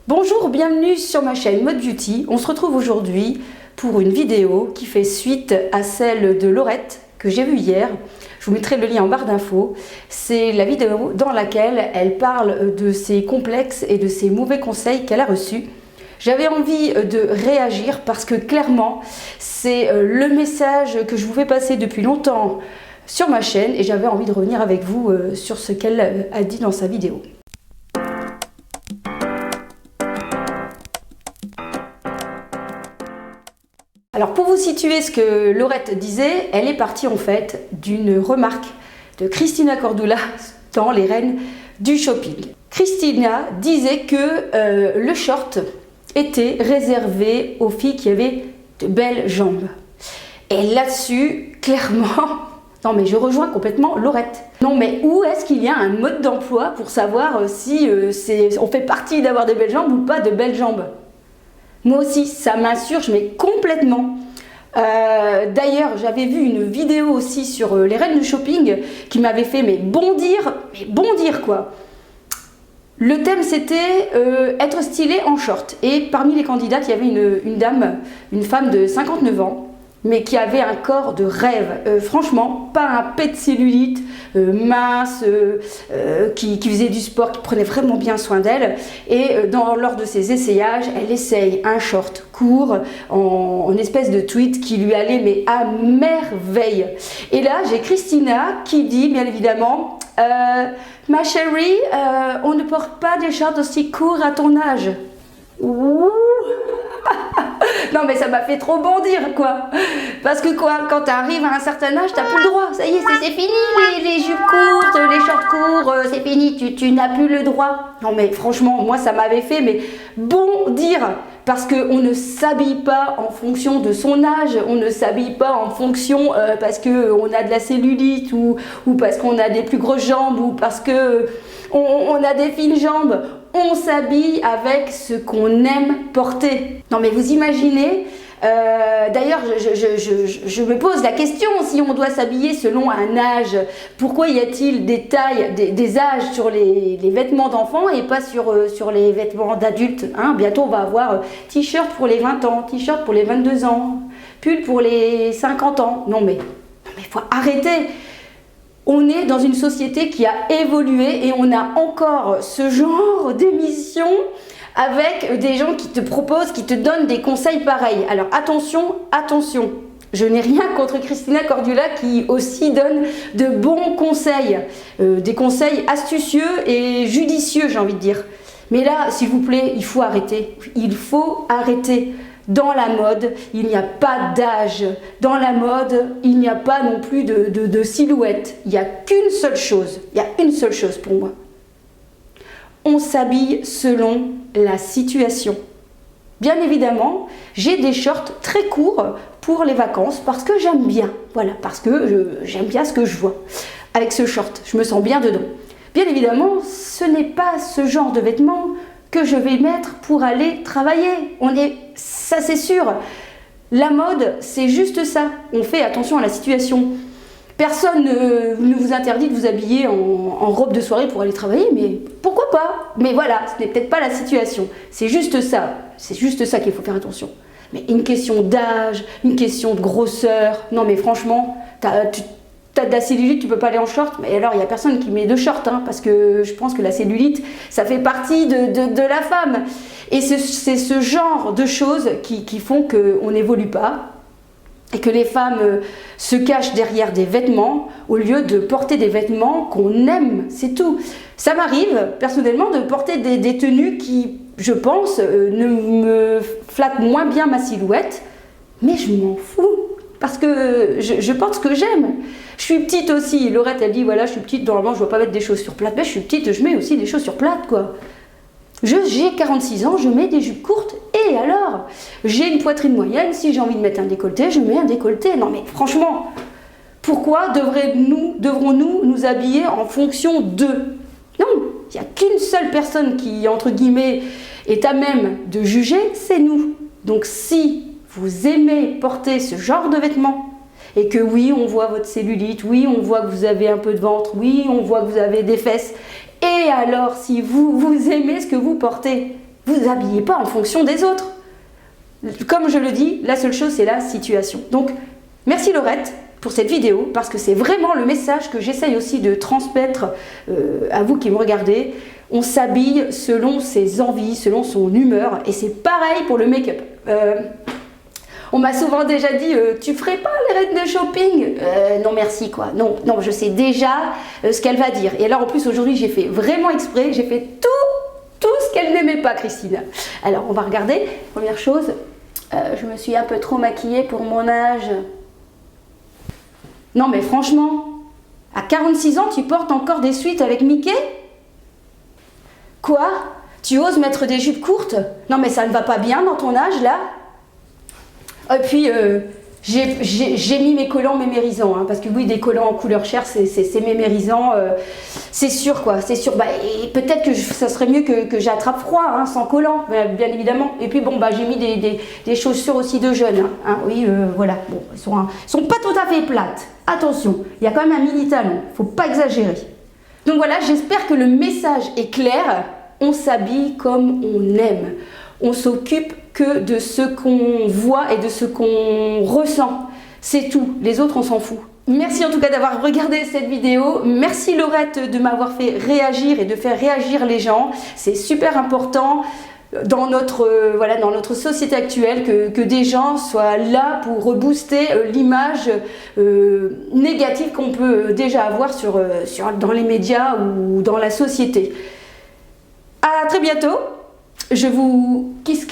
Bonjour, bienvenue sur ma chaîne Mode Beauty. On se retrouve aujourd'hui pour une vidéo qui fait suite à celle de Laurette que j'ai vue hier. Je vous mettrai le lien en barre d'infos. C'est la vidéo dans laquelle elle parle de ses complexes et de ses mauvais conseils qu'elle a reçus. J'avais envie de réagir parce que clairement, c'est le message que je vous fais passer depuis longtemps sur ma chaîne et j'avais envie de revenir avec vous sur ce qu'elle a dit dans sa vidéo. Alors pour vous situer ce que Laurette disait, elle est partie en fait d'une remarque de Cristina Cordula dans Les Reines du Shopping. Cristina disait que le short était réservé aux filles qui avaient de belles jambes. Et là-dessus, clairement, non mais je rejoins complètement Laurette. Non mais où est-ce qu'il y a un mode d'emploi pour savoir si on fait partie d'avoir de belles jambes ou pas de belles jambes? Moi aussi, ça m'insurge, mais complètement. D'ailleurs, j'avais vu une vidéo aussi sur les reines du shopping qui m'avait fait bondir quoi. Le thème c'était être stylé en short. Et parmi les candidates, il y avait une dame, une femme de 59 ans, mais qui avait un corps de rêve. Franchement, pas un pet de cellulite, mince, qui faisait du sport, qui prenait vraiment bien soin d'elle. Et lors de ses essayages, elle essaye un short court en espèce de tweet qui lui allait mais à merveille. Et là, j'ai Cristina qui dit, bien évidemment, ma chérie, on ne porte pas des shorts aussi courts à ton âge. Ouh. Non mais ça m'a fait trop bondir quoi. Parce que quoi, quand tu arrives à un certain âge, t'as plus le droit. Ça y est, c'est fini les jupes courtes, les shorts courts, c'est fini, tu n'as plus le droit. Non mais franchement, moi ça m'avait fait bondir. Parce qu'on ne s'habille pas en fonction de son âge, on ne s'habille pas en fonction parce qu'on a de la cellulite ou parce qu'on a des plus grosses jambes ou parce qu'on a des fines jambes. On s'habille avec ce qu'on aime porter. Non mais vous imaginez, d'ailleurs je me pose la question, si on doit s'habiller selon un âge, pourquoi y a-t-il des tailles, des âges sur les vêtements d'enfants et pas sur les vêtements d'adultes, hein? Bientôt on va avoir t-shirt pour les 20 ans, t-shirt pour les 22 ans, pull pour les 50 ans. Non mais faut arrêter. On est dans une société qui a évolué et on a encore ce genre d'émission avec des gens qui te proposent, qui te donnent des conseils pareils. Alors attention, attention, je n'ai rien contre Cristina Cordula qui aussi donne de bons conseils, des conseils astucieux et judicieux, j'ai envie de dire. Mais là, s'il vous plaît, il faut arrêter. Il faut arrêter. Dans la mode, il n'y a pas d'âge. Dans la mode, il n'y a pas non plus de silhouette. Il n'y a qu'une seule chose. Il y a une seule chose pour moi. On s'habille selon la situation. Bien évidemment, j'ai des shorts très courts pour les vacances parce que j'aime bien. Voilà, parce que j'aime bien ce que je vois. Avec ce short, je me sens bien dedans. Bien évidemment, ce n'est pas ce genre de vêtements que je vais mettre pour aller travailler. Ça c'est sûr. La mode, c'est juste ça. On fait attention à la situation. Personne ne vous interdit de vous habiller en robe de soirée pour aller travailler, mais pourquoi pas? Mais voilà, ce n'est peut-être pas la situation. C'est juste ça. C'est juste ça qu'il faut faire attention. Mais une question d'âge, une question de grosseur. Non mais franchement, t'as de la cellulite, tu peux pas aller en short, mais alors il n'y a personne qui met de short, hein, parce que je pense que la cellulite, ça fait partie de la femme. Et c'est ce genre de choses qui font qu'on n'évolue pas et que les femmes se cachent derrière des vêtements au lieu de porter des vêtements qu'on aime, c'est tout. Ça m'arrive personnellement de porter des tenues qui, je pense, ne me flattent moins bien ma silhouette, mais je m'en fous. Parce que je porte ce que j'aime. Je suis petite aussi. Laurette, elle dit, voilà, je suis petite, normalement, je ne dois pas mettre des chaussures plates. Mais je suis petite, je mets aussi des chaussures plates, quoi. J'ai 46 ans, je mets des jupes courtes. Et alors? J'ai une poitrine moyenne. Si j'ai envie de mettre un décolleté, je mets un décolleté. Non, mais franchement, pourquoi devrons-nous nous habiller en fonction d'eux? Non, il n'y a qu'une seule personne qui, entre guillemets, est à même de juger, c'est nous. Donc si vous aimez porter ce genre de vêtements et que oui, on voit votre cellulite, oui, on voit que vous avez un peu de ventre, oui, on voit que vous avez des fesses, et alors si vous aimez ce que vous portez, vous habillez pas en fonction des autres. Comme je le dis, la seule chose c'est la situation. Donc merci Laurette pour cette vidéo, parce que c'est vraiment le message que j'essaye aussi de transmettre à vous qui me regardez. On s'habille selon ses envies, selon son humeur, et c'est pareil pour le make-up. On m'a souvent déjà dit tu ferais pas les reines de shopping? Non merci quoi, non, je sais déjà ce qu'elle va dire. Et alors en plus aujourd'hui j'ai fait vraiment exprès, j'ai fait tout ce qu'elle n'aimait pas, Christina. Alors on va regarder. Première chose, je me suis un peu trop maquillée pour mon âge. Non mais franchement, à 46 ans tu portes encore des suites avec Mickey? Quoi? Tu oses mettre des jupes courtes? Non mais ça ne va pas bien dans ton âge là? Et puis j'ai mis mes collants mémérisants, hein, parce que oui, des collants en couleur chair c'est mémérisant, c'est sûr quoi, c'est sûr. Bah, et peut-être que ça serait mieux que j'attrape froid, hein, sans collants, bien évidemment. Et puis bon, bah, j'ai mis des chaussures aussi de jeunes, hein, oui, voilà. Bon, elles sont pas tout à fait plates, attention, il y a quand même un mini talon, faut pas exagérer. Donc voilà, j'espère que le message est clair. On s'habille comme on aime. On s'occupe que de ce qu'on voit et de ce qu'on ressent. C'est tout. Les autres, on s'en fout. Merci en tout cas d'avoir regardé cette vidéo. Merci Laurette de m'avoir fait réagir et de faire réagir les gens. C'est super important dans notre société actuelle que des gens soient là pour rebooster l'image négative qu'on peut déjà avoir dans les médias ou dans la société. À très bientôt. Je vous kiss.